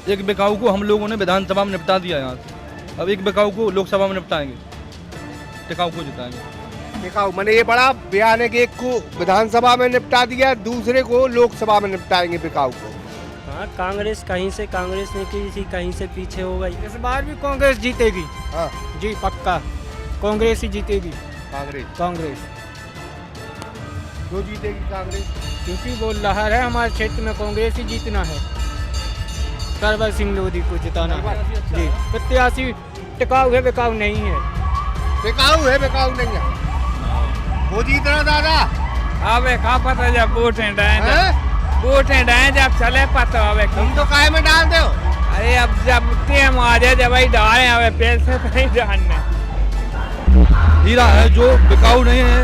एक बिकाऊ को हम लोगों ने विधानसभा में निपटा दिया यहाँ से, अब एक बिकाऊ को लोकसभा में निपटाएंगे, टिकाऊ को जिताएंगे। टिकाऊ मैंने ये बड़ा बयान है कि एक को विधानसभा में निपटा दिया, दूसरे को लोकसभा में निपटाएंगे बिकाऊ को। हाँ, कांग्रेस कहीं से कांग्रेस ने की थी, कहीं से पीछे हो गई। इस बार भी कांग्रेस जीतेगी। हाँ जी पक्का कांग्रेस ही जीतेगी। कांग्रेस कांग्रेस क्यों जीतेगी कांग्रेस? क्योंकि वो लहर है, हमारे क्षेत्र में कांग्रेस ही जीतना है, सरवर सिंह लोधी को जिताना है। जी प्रत्याशी टिकाऊ है, बिकाऊ नहीं है। टिकाऊ है, बिकाऊ नहीं है। वो जीतना दादा। अबे का पता जब वोटें डालें जब चले पता अबे तुम तो काय में डाल दो। अरे अब जब टेम आ जाए जब वही डाले अबे पैसे तो नहीं डालने। हीरा है जो बिकाऊ नहीं है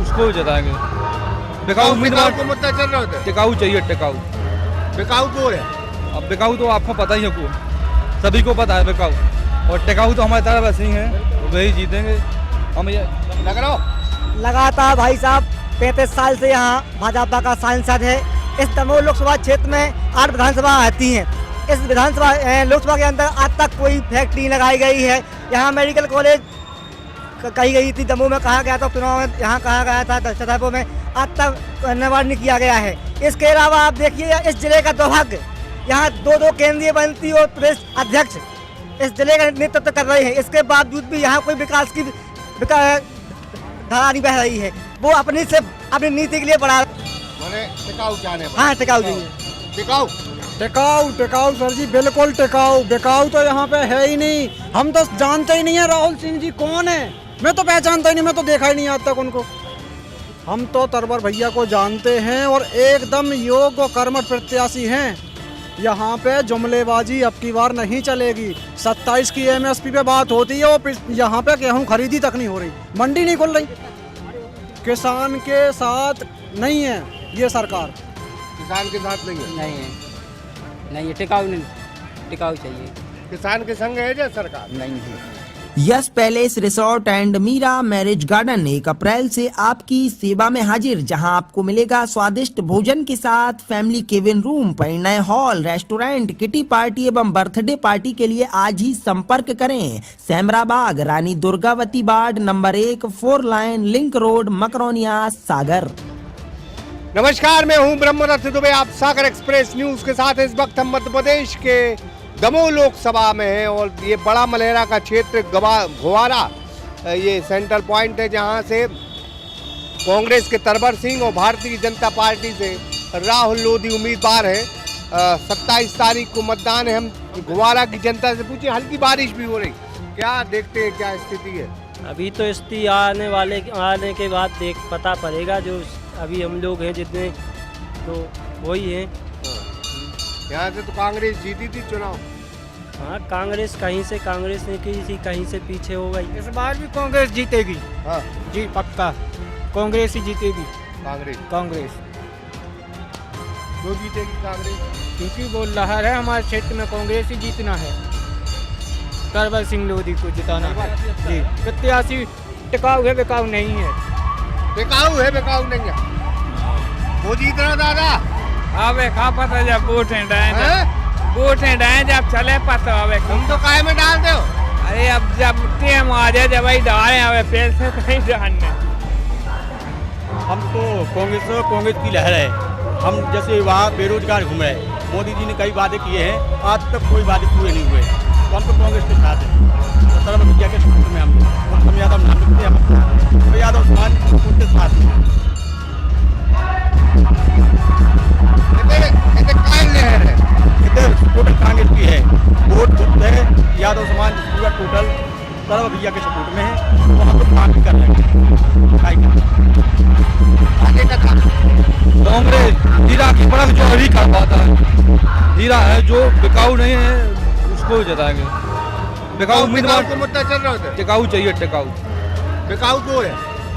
उसको जिताएंगे। बिकाऊ उम्मीदवार को मुद्दा चल रहा होता है। टिकाऊ चाहिए, टिकाऊ। बिकाऊ को है। अब बिकाऊ तो आपको पता ही है, को सभी को पता है बिकाऊ, और टिकाऊ तो हमारे तरह वैसे ही है, वही जीतेंगे हम। ये लग रहा हो लगातार भाई साहब 35 साल से यहाँ भाजपा का सांसद है। इस दमोह लोकसभा क्षेत्र में 8 विधानसभा आती हैं। इस विधानसभा लोकसभा के अंदर आज तक कोई फैक्ट्री लगाई गई है। यहाँ मेडिकल कॉलेज कही गई थी, दमोह में कहा गया था, चुनाव में यहाँ कहा गया था, छतरपुर में आज तक निर्माण नहीं किया गया है। इसके अलावा आप देखिए इस जिले का दुर्भाग्य, यहाँ 2 केंद्रीय मंत्री और प्रदेश अध्यक्ष इस जिले का नेतृत्व कर रहे हैं। इसके बावजूद भी यहाँ कोई विकास की धारा नहीं बह रही है। वो अपनी नीति के लिए बढ़ा। मैंने टिकाऊ जाने। हाँ टिकाऊ चाहिए। टिकाऊ टिकाऊ सर जी, बिल्कुल टिकाऊ। बिकाऊ तो यहाँ पे है ही नहीं। हम तो जानते ही नहीं है राहुल सिंह जी कौन है। मैं तो पहचानता ही नहीं, मैं तो देखा ही नहीं आज तक उनको। हम तो तरवर भैया को जानते हैं और एकदम योग्य और कर्मठ प्रत्याशी हैं। यहाँ पे जुमलेबाजी अब की बार नहीं चलेगी। 27 की MSP पे बात होती है और यहाँ पे गेहूँ खरीदी तक नहीं हो रही, मंडी नहीं खुल रही। किसान के साथ नहीं है ये सरकार। किसान के साथ नहीं है। नहीं है, टिकाऊ नहीं, टिकाऊ चाहिए। किसान के संग है जो सरकार नहीं है। Yes palace resort and Meera marriage garden 1 अप्रैल से आपकी सेवा में हाजिर, जहां आपको मिलेगा स्वादिष्ट भोजन के साथ फैमिली केबिन रूम, परिणय हॉल, रेस्टोरेंट, किटी पार्टी एवं बर्थडे पार्टी के लिए आज ही संपर्क करें। Semrabag, Rani Durgavati ward number 1, 4 line link road, Makronia, Sagar. नमस्कार, मैं हूं ब्रह्मदत्त दुबे। आप सागर एक्सप्रेस न्यूज के साथ। इस वक्त हम मध्य प्रदेश के दमोह लोकसभा में है और ये बड़ा मलहरा का क्षेत्र घुवारा ये सेंट्रल पॉइंट है, जहां से कांग्रेस के तरवर सिंह और भारतीय जनता पार्टी से राहुल लोधी उम्मीदवार है। 27 तारीख को मतदान है। हम घुवारा की जनता से पूछे, हल्की बारिश भी हो रही, क्या देखते हैं, क्या स्थिति है? अभी तो स्थिति आने के बाद पता पड़ेगा। जो अभी हम लोग हैं जितने, तो वही है। यहाँ से तो कांग्रेस जीती थी चुनाव। हाँ, कांग्रेस कहीं से कांग्रेस ने की थी, कहीं से पीछे हो गई। इस बार भी कांग्रेस जीतेगी। हाँ जी पक्का कांग्रेस ही जीतेगी। कांग्रेस क्यों जीतेगी कांग्रेस? क्योंकि वो लहर है, हमारे क्षेत्र में कांग्रेस ही जीतना है, सरवर सिंह लोधी को जिताना है। जी प्रत्याशी टिकाऊ है, बिकाऊ नहीं है। टिकाऊ है, बिकाऊ नहीं है। वो जीतना दादा। अबे का पता जब वोटें डालें जब चले पता अबे तुम तो काय में डाल दो। अरे अब जब टेम आ जाए जब वही डालें अबे पैसे तो नहीं डालने। हम तो कांग्रेस की लहर है। हम जैसे वहाँ बेरोजगार घूम रहे हैं, मोदी जी ने कई वादे किए हैं, आज तक कोई वादे पूरे नहीं हुए, तो हम तो कांग्रेस के साथ हैं। तो तरफ विद्या के क्षेत्र में हम यादव नाम लिखते हैं, तो यादव समान उनके साथ हैं। टोटल कांग्रेस की है, वोट है यादव समाज पूरा टोटल तरफ भैया के सपोर्ट में है, तो हम लोग काम भी कर रहे हैं। कांग्रेस हीरा की परख जो अभी कर पाता है, हीरा है जो बिकाऊ नहीं है उसको जिताएंगे। बिकाऊ उम्मीदवार को मुद्दा चल रहा होता है। टिकाऊ चाहिए, टिकाऊ। बिकाऊ को है।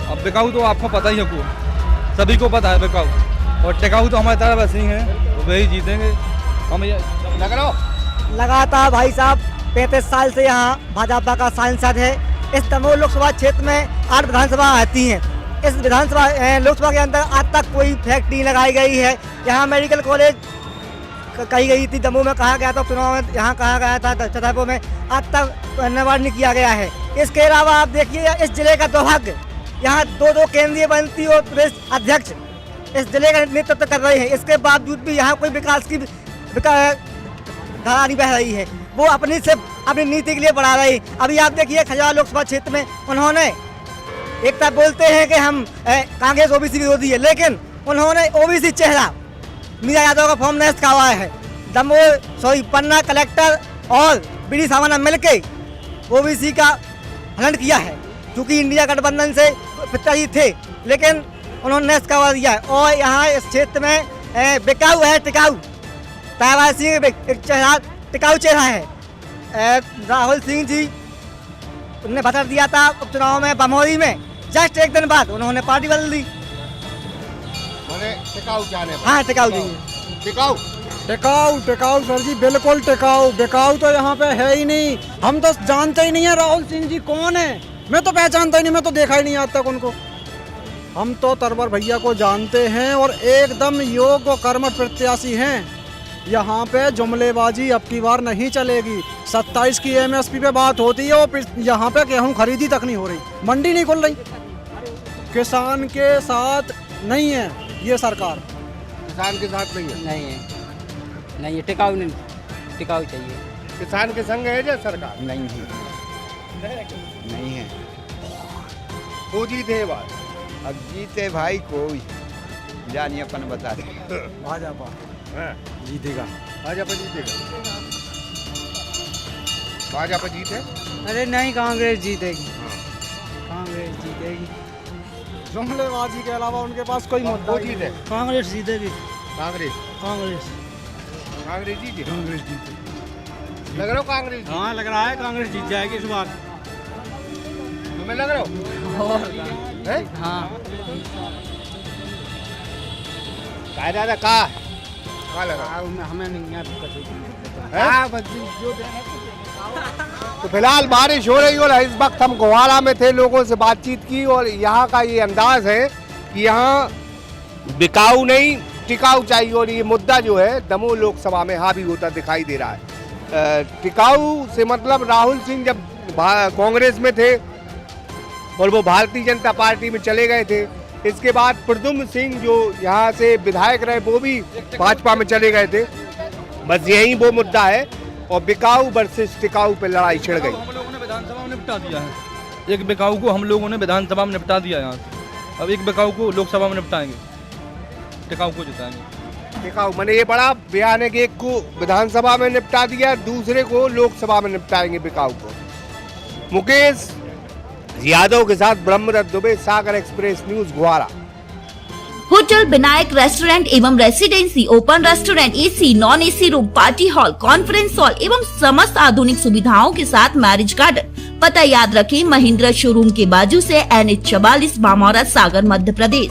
अब बिकाऊ तो आपको पता ही है, को सभी को पता है बिकाऊ, और टिकाऊ तो हमारे तरह वैसे ही है, वही जीतेंगे हम। ये लग रहा हो लगातार भाई साहब 35 साल से यहाँ भाजपा का सांसद है। इस दमोह लोकसभा क्षेत्र में 8 विधानसभा आती हैं। इस लोकसभा के अंदर आज तक कोई फैक्ट्री लगाई गई है। यहाँ मेडिकल कॉलेज कही गई थी, दमोह में कहा गया था, चुनाव में यहाँ कहा गया था, छतरपुर में, आज तक निर्माण नहीं किया गया है। इसके अलावा आप देखिए इस जिले का दुर्भाग्य, यहाँ 2 केंद्रीय मंत्री और प्रदेश अध्यक्ष इस जिले का नेतृत्व कर रहे हैं, इसके बावजूद भी यहाँ कोई विकास की धारा नहीं बह रही है। वो अपनी नीति के लिए बढ़ा रहे हैं। अभी आप देखिए खजवा लोकसभा क्षेत्र में उन्होंने एक तरफ बोलते हैं कि हम कांग्रेस ओबीसी विरोधी है, लेकिन उन्होंने ओबीसी चेहरा मीरा यादव का फॉर्म नष्ट हुआ है। पन्ना कलेक्टर और बीडी सामाना मिलके ओबीसी का हनन किया है, क्योंकि इंडिया गठबंधन से पिताजी थे, लेकिन उन्होंने नष्ट करवा दिया है। और यहाँ इस क्षेत्र में बिकाऊ है, टिकाऊ तारा सिंह एक चेहरा, टिकाऊ चेहरा है। राहुल सिंह जी उन्होंने बता दिया था उपचुनाव में बमोरी में, जस्ट एक दिन बाद उन्होंने पार्टी बदल दी। टिकाऊ जाने, हाँ टिकाऊ जी, टिकाऊ टिकाऊ सर जी, बिल्कुल टिकाऊ। बिकाऊ तो यहाँ पे है ही नहीं। हम तो जानते ही नहीं है राहुल सिंह जी कौन है, मैं तो पहचानता ही नहीं, मैं तो देखा ही नहीं आज तक उनको। हम तो तरवर भैया को जानते हैं और एकदम योग्य और कर्मठ प्रत्याशी हैं। यहाँ पे जुमलेबाजी अब की बार नहीं चलेगी। 27 की MSP पे बात होती है और यहाँ पे गेहूँ खरीदी तक नहीं हो रही, मंडी नहीं खुल रही। किसान के साथ नहीं है ये सरकार, किसान के साथ नहीं है। नहीं है, टिकाऊ नहीं, टिकाऊ चाहिए। किसान के संग है जो सरकार नहीं है। वो जीते बात, अब जीते भाई कोई जानिए अपन बता दे। भाजपा जीतेगा, भाजपा जीतेगा, भाजपा जीते। अरे नहीं, कांग्रेस जीतेगी, कांग्रेस जीतेगी। जुमलेबाजी के अलावा उनके पास कोई मुद्दा वो जीते, कांग्रेस जीतेगी, कांग्रेस कांग्रेस कांग्रेस जीते, कांग्रेस जीतेगी। लग रहा हो कांग्रेस? हाँ लग रहा है कांग्रेस जीत जाएगी इस बार। तुम्हें लग रहा हो? है? हाँ, क्या दादा कहाँ लगा? हमें नहीं है। तो फिलहाल बारिश हो रही और इस वक्त हम गोवारा में थे, लोगों से बातचीत की और यहाँ का ये अंदाज है कि यहाँ बिकाऊ नहीं टिकाऊ चाहिए और ये मुद्दा जो है दमोह लोकसभा में हावी होता दिखाई दे रहा है। टिकाऊ से मतलब राहुल सिंह जब कांग्रेस में थे और वो भारतीय जनता पार्टी में चले गए थे, इसके बाद प्रद्युम्न सिंह जो यहाँ से विधायक रहे वो भी भाजपा में चले गए थे। बस यही वो मुद्दा है और बिकाऊ वर्सेस टिकाऊ पे लड़ाई छिड़ गई। हम लोगों ने विधानसभा में निपटा दिया है, एक बिकाऊ को हम लोगों ने विधानसभा में निपटा दिया यहाँ से, अब एक बिकाऊ को लोकसभा में निपटाएंगे, टिकाऊ को जिताएंगे। टिकाऊ मैंने ये बड़ा बयान है कि एक को विधानसभा में निपटा दिया, दूसरे को लोकसभा में निपटाएंगे बिकाऊ को। मुकेश यादव के साथ Brahmadatt Dubey, Sagar express news, Gowara. Hotel Vinayak restaurant एवं residency, open restaurant, AC, non AC room, party hall, conference hall एवं समस्त आधुनिक सुविधाओं के साथ मैरिज गार्डन। पता याद रखें, महिंद्रा शोरूम के बाजू से NH 44, बामौरा, सागर, मध्य प्रदेश।